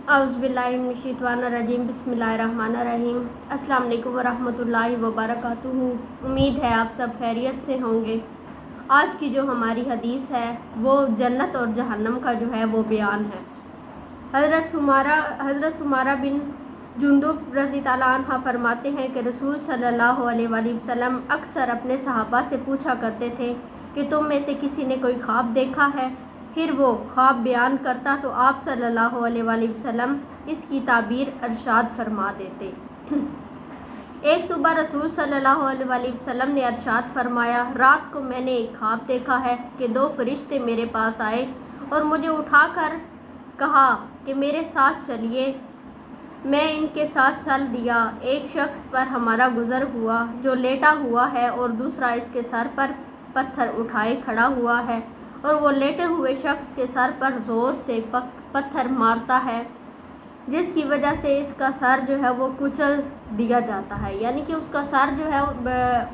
औज़ुबिल्लाहिमिनश्शैतानिर्रजीम बिस्मिल्लाहिर्रहमानिर्रहीम। अस्सलाम वालेकुम वरहमतुल्लाहि वबरकातुहू। उम्मीद है आप सब खैरियत से होंगे। आज की जो हमारी हदीस है वो जन्नत और जहन्नम का जो है वो बयान है। हज़रत सुमारा बिन जुंदुब रज़ी ताला अन्हा फरमाते हैं कि रसूल सल्लल्लाहु अलैहि वसल्लम अक्सर अपने सहाबा से पूछा करते थे कि तुम में से किसी ने कोई ख्वाब देखा है। फिर वो ख्वाब बयान करता तो आप सल्लल्लाहु अलैहि वसल्लम इसकी ताबीर अरशाद फरमा देते। एक सुबह रसूल सल्लल्लाहु अलैहि वसल्लम ने अरशाद फरमाया, रात को मैंने एक ख्वाब देखा है कि दो फरिश्ते मेरे पास आए और मुझे उठाकर कहा कि मेरे साथ चलिए। मैं इनके साथ चल दिया। एक शख्स पर हमारा गुज़र हुआ जो लेटा हुआ है और दूसरा इसके सर पर पत्थर उठाए खड़ा हुआ है और वो लेटे हुए शख्स के सर पर ज़ोर से पत्थर मारता है, जिसकी वजह से इसका सर जो है वो कुचल दिया जाता है, यानी कि उसका सर जो है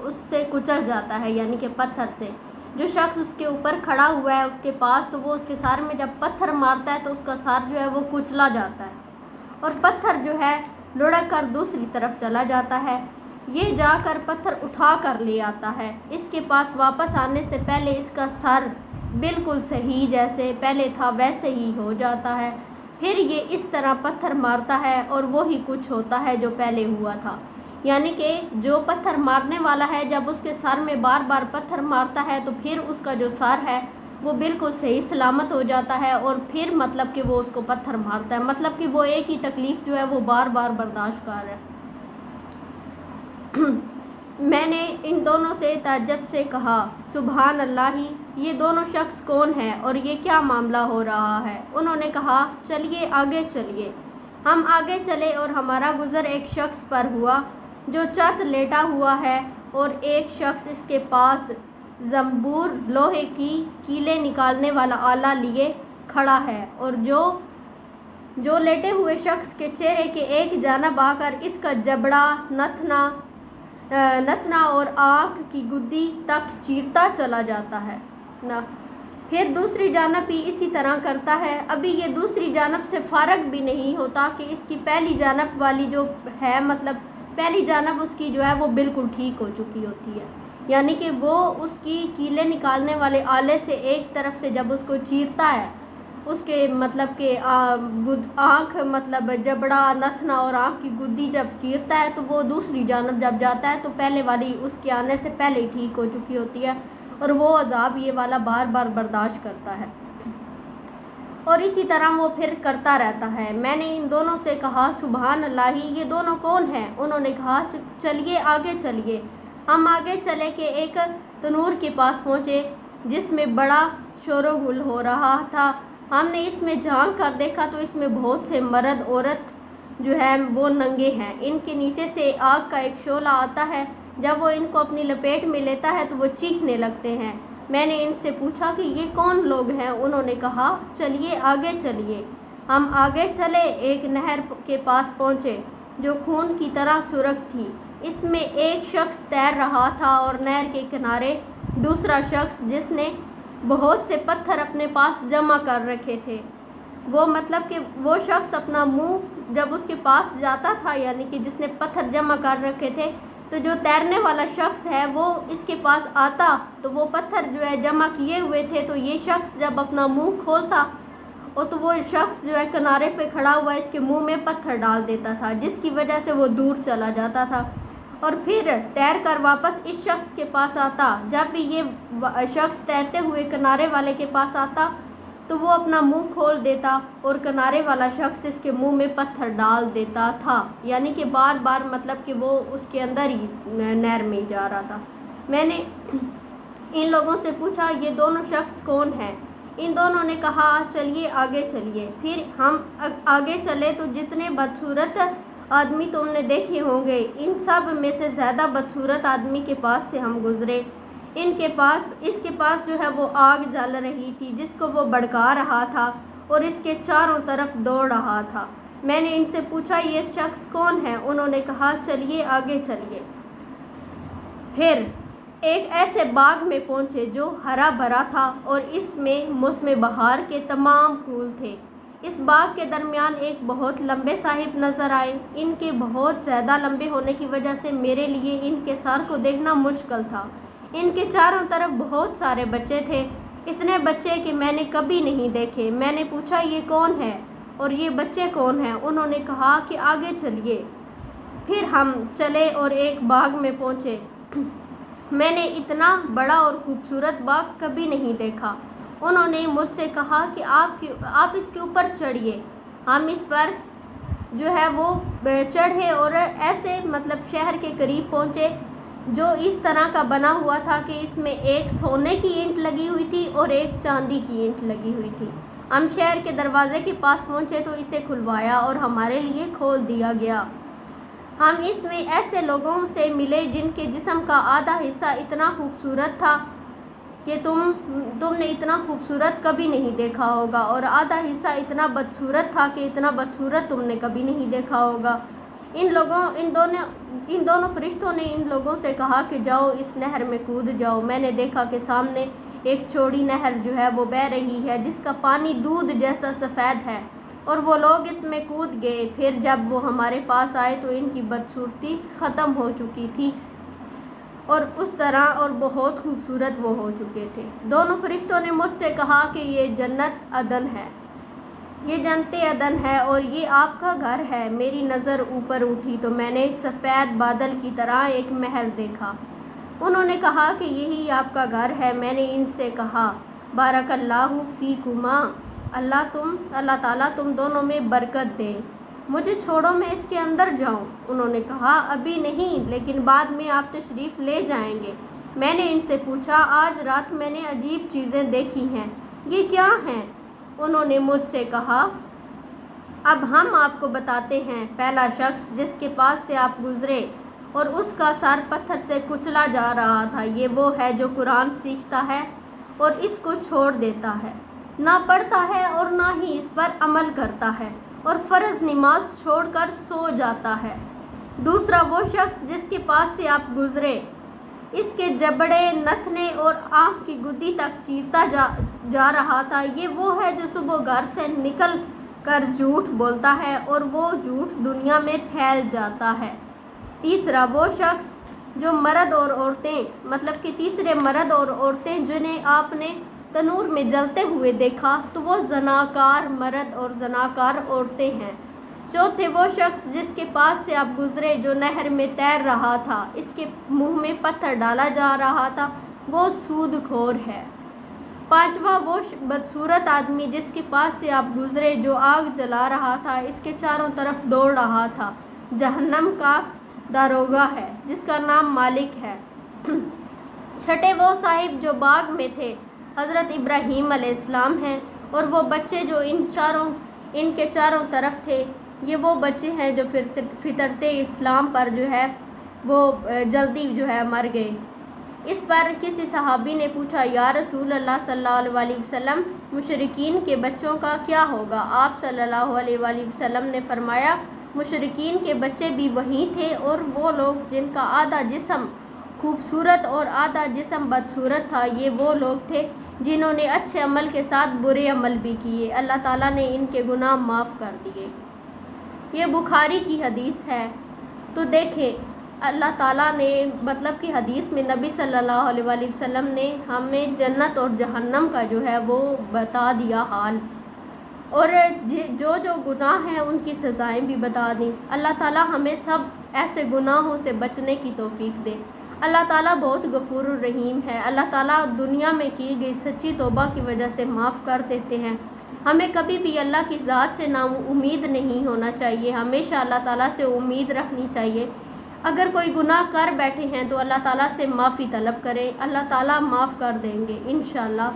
उससे कुचल जाता है, यानी कि पत्थर से। जो शख्स उसके ऊपर खड़ा हुआ है उसके पास, तो वो उसके सर में जब पत्थर मारता है तो उसका सर जो है वो कुचला जाता है और पत्थर जो है लुढ़क कर दूसरी तरफ चला जाता है। ये जाकर पत्थर उठा कर ले आता है। इसके पास वापस आने से पहले इसका सर बिल्कुल सही जैसे पहले था वैसे ही हो जाता है। फिर ये इस तरह पत्थर मारता है और वो ही कुछ होता है जो पहले हुआ था, यानी कि जो पत्थर मारने वाला है जब उसके सर में बार बार पत्थर मारता है तो फिर उसका जो सर है वो बिल्कुल सही सलामत हो जाता है और फिर मतलब कि वो उसको पत्थर मारता है, मतलब कि वो एक ही तकलीफ़ जो है वो बार बार बर्दाश्त कर रहा है। मैंने इन दोनों से ताज्जुब से कहा, सुभान अल्लाह, ये दोनों शख्स कौन हैं और ये क्या मामला हो रहा है? उन्होंने कहा, चलिए आगे चलिए। हम आगे चले और हमारा गुज़र एक शख्स पर हुआ जो चत लेटा हुआ है और एक शख्स इसके पास ज़ंबूर लोहे की कीले निकालने वाला आला लिए खड़ा है और जो लेटे हुए शख्स के चेहरे के एक जानब आकर इसका जबड़ा, नथना और आँख की गुद्दी तक चीरता चला जाता है ना। फिर दूसरी जानब भी इसी तरह करता है। अभी ये दूसरी जानब से फारग भी नहीं होता कि इसकी पहली जानब वाली जो है, मतलब पहली जानब उसकी जो है वो बिल्कुल ठीक हो चुकी होती है, यानी कि वो उसकी कीले निकालने वाले आले से एक तरफ से जब उसको चीरता है, उसके मतलब के आँख मतलब जबड़ा, नथना और आँख की गुद्दी जब चीरता है तो वो दूसरी जानब जब जाता है तो पहले वाली उसके आने से पहले ही ठीक हो चुकी होती है और वो अजाब ये वाला बार बार बर्दाश्त करता है और इसी तरह वो फिर करता रहता है। मैंने इन दोनों से कहा, सुभान अल्लाह, ये दोनों कौन हैं? उन्होंने कहा, चलिए आगे चलिए। हम आगे चले कि एक तनूर के पास पहुँचे जिसमें बड़ा शोरगुल हो रहा था। हमने इसमें झांक कर देखा तो इसमें बहुत से मर्द औरत जो है वो नंगे हैं। इनके नीचे से आग का एक शोला आता है। जब वो इनको अपनी लपेट में लेता है तो वो चीखने लगते हैं। मैंने इनसे पूछा कि ये कौन लोग हैं? उन्होंने कहा, चलिए आगे चलिए। हम आगे चले, एक नहर के पास पहुँचे जो खून की तरह सुर्ख थी। इसमें एक शख्स तैर रहा था और नहर के किनारे दूसरा शख्स जिसने बहुत से पत्थर अपने पास जमा कर रखे थे। वो मतलब कि वो शख्स अपना मुंह जब उसके पास जाता था, यानी कि जिसने पत्थर जमा कर रखे थे, तो जो तैरने वाला शख्स है वो इसके पास आता तो वो पत्थर जो है जमा किए हुए थे, तो ये शख्स जब अपना मुंह खोलता और तो वो शख्स जो है किनारे पे खड़ा हुआ इसके मुंह में पत्थर डाल देता था, जिसकी वजह से वो दूर चला जाता था और फिर तैर कर वापस इस शख्स के पास आता। जब भी ये शख्स तैरते हुए किनारे वाले के पास आता तो वो अपना मुंह खोल देता और किनारे वाला शख्स इसके मुंह में पत्थर डाल देता था, यानी कि बार बार मतलब कि वो उसके अंदर ही नहर में ही जा रहा था। मैंने इन लोगों से पूछा, ये दोनों शख्स कौन हैं? इन दोनों ने कहा, चलिए आगे चलिए। फिर हम आगे चले तो जितने बदसूरत आदमी तुमने देखे होंगे, इन सब में से ज़्यादा बदसूरत आदमी के पास से हम गुज़रे। इसके पास जो है वो आग जल रही थी जिसको वो भड़का रहा था और इसके चारों तरफ दौड़ रहा था। मैंने इनसे पूछा, ये शख्स कौन है? उन्होंने कहा, चलिए आगे चलिए। फिर एक ऐसे बाग में पहुँचे जो हरा भरा था और इसमें मौसम बहार के तमाम फूल थे। اس باغ کے درمیان ایک بہت لمبے صاحب نظر آئے۔ ان کے بہت زیادہ لمبے ہونے کی وجہ سے میرے لیے ان کے سر کو دیکھنا مشکل تھا۔ ان کے چاروں طرف بہت سارے بچے تھے، اتنے بچے کہ میں نے کبھی نہیں دیکھے۔ میں نے پوچھا یہ کون ہے اور یہ بچے کون ہیں؟ انہوں نے کہا کہ آگے چلیے۔ پھر ہم چلے اور ایک باغ میں پہنچے۔ میں نے اتنا بڑا اور خوبصورت باغ کبھی نہیں دیکھا۔ انہوں نے مجھ سے کہا کہ آپ اس کے اوپر چڑھیے۔ ہم اس پر جو ہے وہ چڑھے اور ایسے شہر کے قریب پہنچے جو اس طرح کا بنا ہوا تھا کہ اس میں ایک سونے کی اینٹ لگی ہوئی تھی اور ایک چاندی کی اینٹ لگی ہوئی تھی۔ ہم شہر کے دروازے کے پاس پہنچے تو اسے کھلوایا اور ہمارے لیے کھول دیا گیا۔ ہم اس میں ایسے لوگوں سے ملے جن کے جسم کا آدھا حصہ اتنا خوبصورت تھا کہ تم نے اتنا خوبصورت کبھی نہیں دیکھا ہوگا، اور آدھا حصہ اتنا بدصورت تھا کہ اتنا بدصورت تم نے کبھی نہیں دیکھا ہوگا۔ ان دونوں فرشتوں نے ان لوگوں سے کہا کہ جاؤ اس نہر میں کود جاؤ۔ میں نے دیکھا کہ سامنے ایک چوڑی نہر جو ہے وہ بہہ رہی ہے جس کا پانی دودھ جیسا سفید ہے، اور وہ لوگ اس میں کود گئے۔ پھر جب وہ ہمارے پاس آئے تو ان کی بدصورتی ختم ہو چکی تھی اور اس طرح اور بہت خوبصورت وہ ہو چکے تھے۔ دونوں فرشتوں نے مجھ سے کہا کہ یہ جنت عدن ہے، یہ جنت عدن ہے اور یہ آپ کا گھر ہے۔ میری نظر اوپر اٹھی تو میں نے سفید بادل کی طرح ایک محل دیکھا۔ انہوں نے کہا کہ یہی آپ کا گھر ہے۔ میں نے ان سے کہا بارک اللہ فیکما، اللہ تعالیٰ تم دونوں میں برکت دے، مجھے چھوڑو میں اس کے اندر جاؤں۔ انہوں نے کہا ابھی نہیں، لیکن بعد میں آپ تشریف لے جائیں گے۔ میں نے ان سے پوچھا آج رات میں نے عجیب چیزیں دیکھی ہیں، یہ کیا ہیں؟ انہوں نے مجھ سے کہا اب ہم آپ کو بتاتے ہیں۔ پہلا شخص جس کے پاس سے آپ گزرے اور اس کا سر پتھر سے کچلا جا رہا تھا، یہ وہ ہے جو قرآن سیکھتا ہے اور اس کو چھوڑ دیتا ہے، نہ پڑھتا ہے اور نہ ہی اس پر عمل کرتا ہے، اور فرض نماز چھوڑ کر سو جاتا ہے۔ دوسرا وہ شخص جس کے پاس سے آپ گزرے، اس کے جبڑے، نتنے اور آنکھ کی گدی تک چیرتا جا رہا تھا، یہ وہ ہے جو صبح گھر سے نکل کر جھوٹ بولتا ہے اور وہ جھوٹ دنیا میں پھیل جاتا ہے۔ تیسرا وہ شخص جو مرد اور عورتیں تیسرے مرد اور عورتیں جنہیں آپ نے تنور میں جلتے ہوئے دیکھا تو وہ زناکار مرد اور زناکار عورتیں ہیں۔ چوتھے وہ شخص جس کے پاس سے آپ گزرے جو نہر میں تیر رہا تھا، اس کے منہ میں پتھر ڈالا جا رہا تھا، وہ سود خور ہے۔ پانچواں وہ بدصورت آدمی جس کے پاس سے آپ گزرے جو آگ جلا رہا تھا، اس کے چاروں طرف دوڑ رہا تھا، جہنم کا داروغہ ہے جس کا نام مالک ہے۔ چھٹے وہ صاحب جو باغ میں تھے حضرت ابراہیم علیہ السلام ہیں، اور وہ بچے جو ان کے چاروں طرف تھے، یہ وہ بچے ہیں جو فطرت اسلام پر جو ہے وہ جلدی جو ہے مر گئے۔ اس پر کسی صحابی نے پوچھا یا رسول اللہ صلی اللہ علیہ وسلم، مشرکین کے بچوں کا کیا ہوگا؟ آپ صلی اللہ علیہ وآلہ وسلم نے فرمایا مشرکین کے بچے بھی وہی تھے، اور وہ لوگ جن کا آدھا جسم خوبصورت اور آدھا جسم بدصورت تھا، یہ وہ لوگ تھے جنہوں نے اچھے عمل کے ساتھ برے عمل بھی کیے، اللہ تعالیٰ نے ان کے گناہ معاف کر دیے۔ یہ بخاری کی حدیث ہے۔ تو دیکھیں اللہ تعالیٰ نے کہ حدیث میں نبی صلی اللہ علیہ وآلہ وسلم نے ہمیں جنت اور جہنم کا جو ہے وہ بتا دیا حال، اور جو گناہ ہیں ان کی سزائیں بھی بتا دیں۔ اللہ تعالیٰ ہمیں سب ایسے گناہوں سے بچنے کی توفیق دے۔ اللہ تعالیٰ بہت غفور الرحیم ہے۔ اللہ تعالیٰ دنیا میں کی گئی سچی توبہ کی وجہ سے معاف کر دیتے ہیں۔ ہمیں کبھی بھی اللہ کی ذات سے نا امید نہیں ہونا چاہیے، ہمیشہ اللہ تعالیٰ سے امید رکھنی چاہیے۔ اگر کوئی گناہ کر بیٹھے ہیں تو اللہ تعالیٰ سے معافی طلب کریں، اللہ تعالیٰ معاف کر دیں گے انشاءاللہ۔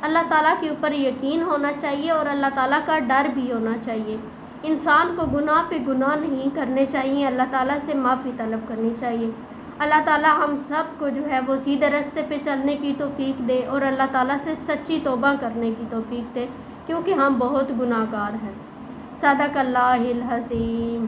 اللہ تعالیٰ کے اوپر یقین ہونا چاہیے اور اللہ تعالیٰ کا ڈر بھی ہونا چاہیے۔ انسان کو گناہ پہ گناہ نہیں کرنے چاہیے، اللہ تعالیٰ سے معافی طلب کرنی چاہیے۔ اللہ تعالیٰ ہم سب کو جو ہے وہ سیدھے راستے پہ چلنے کی توفیق دے اور اللہ تعالیٰ سے سچی توبہ کرنے کی توفیق دے، کیونکہ ہم بہت گناہ گار ہیں۔ صدق اللہ العظیم۔